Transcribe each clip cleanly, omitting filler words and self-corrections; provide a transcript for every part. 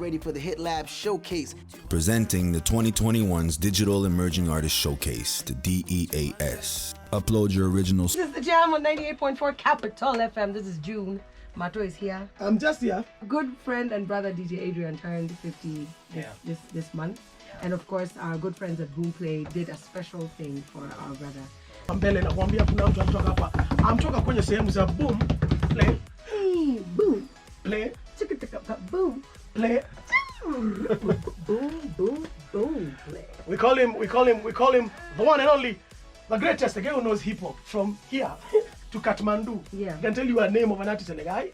ready for the Hitlab Showcase. Presenting the 2021's Digital Emerging Artist Showcase, the DEAS. Upload your originals. This is the Jam on 98.4 Capital FM. This is June. Mato is here. I'm just here. Good friend and brother DJ Adrian turned 50 this month. And of course, our good friends at Boomplay did a special thing for our brother. I'm talking kwenye sehemu za boom play. Boom. Play. Boom. Play. Boom. Play. We call him the one and only, the greatest, the guy who knows hip hop from here to Kathmandu. Yeah. He can tell you a name of an artist and a guy,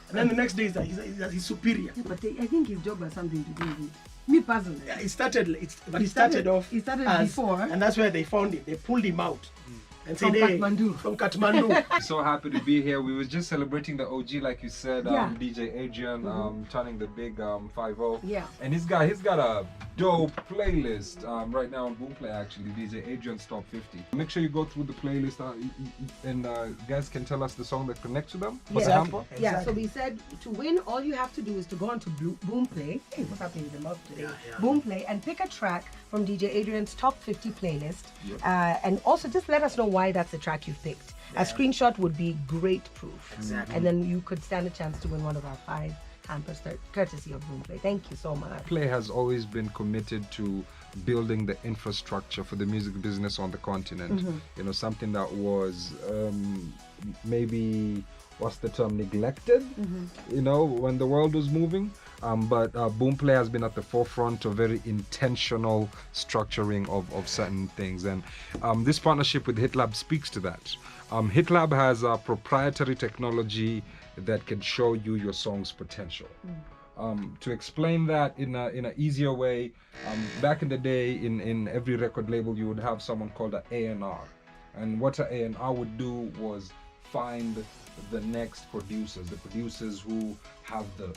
and then the next day he's superior. Yeah, but I think his job has something to do with it. Me personally. Yeah, he started before, and that's where they found him. They pulled him out. And from said, Kathmandu. From Kathmandu. So happy to be here. We was just celebrating the OG, like you said, DJ Adrian, turning the big 5-0. Yeah. And he's got a dope playlist right now on Boomplay, actually, DJ Adrian's Top 50. Make sure you go through the playlist and guys can tell us the song that connects to them. What's the hamper? Yeah, so we said to win, all you have to do is to go on to Boomplay. Hey, what's happening with the mouth today? Yeah. Boomplay, and pick a track from DJ Adrian's Top 50 playlist. And also just let us know why that's the track you picked. A screenshot would be great proof. Exactly. And then you could stand a chance to win one of our 5 hampers courtesy of Boomplay. Thank you so much. Boomplay has always been committed to building the infrastructure for the music business on the continent. You know, something that was maybe, what's the term, neglected, you know, when the world was moving. But Boomplay has been at the forefront of very intentional structuring of certain things. And this partnership with Hitlab speaks to that. Hitlab has a proprietary technology that can show you your song's potential. To explain that in an easier way, back in the day, in every record label, you would have someone called an A&R. And what an A&R would do was find the next producers, the producers who have the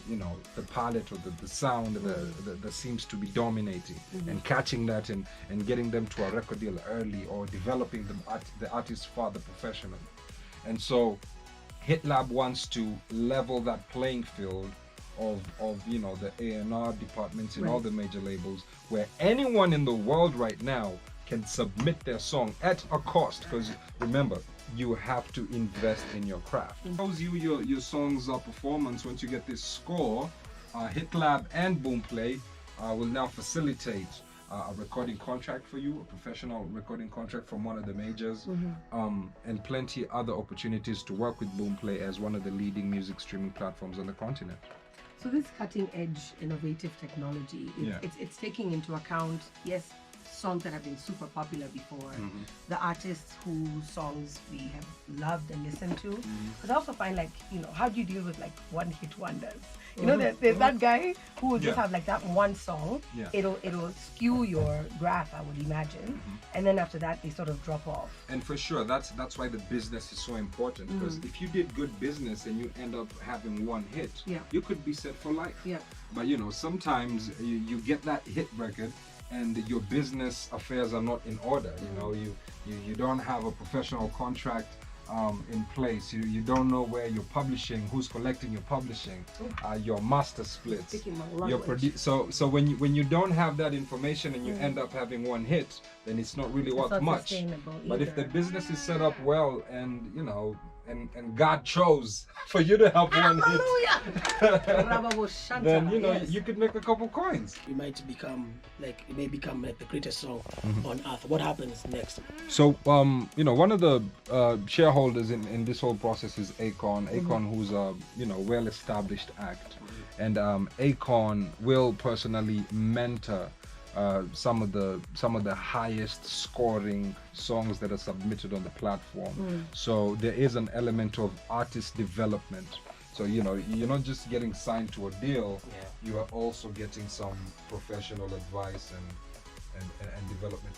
palette or the sound that seems to be dominating, and catching that and getting them to a record deal early, or developing the artist further professionally. And so Hitlab wants to level that playing field of the A&R departments in all the major labels, where anyone in the world right now can submit their song at a cost, because remember, you have to invest in your craft. It shows you your song's performance. Once you get this score, Hitlab and Boomplay will now facilitate a recording contract for you, a professional recording contract from one of the majors, and plenty other opportunities to work with Boomplay as one of the leading music streaming platforms on the continent. So this cutting edge innovative technology, it's taking into account, yes, songs that have been super popular before, the artists whose songs we have loved and listened to. But I also find, like, how do you deal with like one hit wonders? There's that guy who will just have like that one song. It'll skew your graph, I would imagine, and then after that they sort of drop off. And for sure, that's why the business is so important, because if you did good business and you end up having one hit, you could be set for life. But sometimes you get that hit record and your business affairs are not in order. You don't have a professional contract in place. You don't know where you're publishing, who's collecting your publishing, your master splits. So when you don't have that information and you end up having one hit, then it's not really worth much. But if the business is set up well, and and God chose for you to have one hit, then you could make a couple coins. It may become like the greatest song on earth. What happens next? So one of the shareholders in this whole process is Akon. Akon, who's a well-established act, and Akon will personally mentor some of the highest scoring songs that are submitted on the platform. So there is an element of artist development. So you're not just getting signed to a deal, you are also getting some professional advice and development.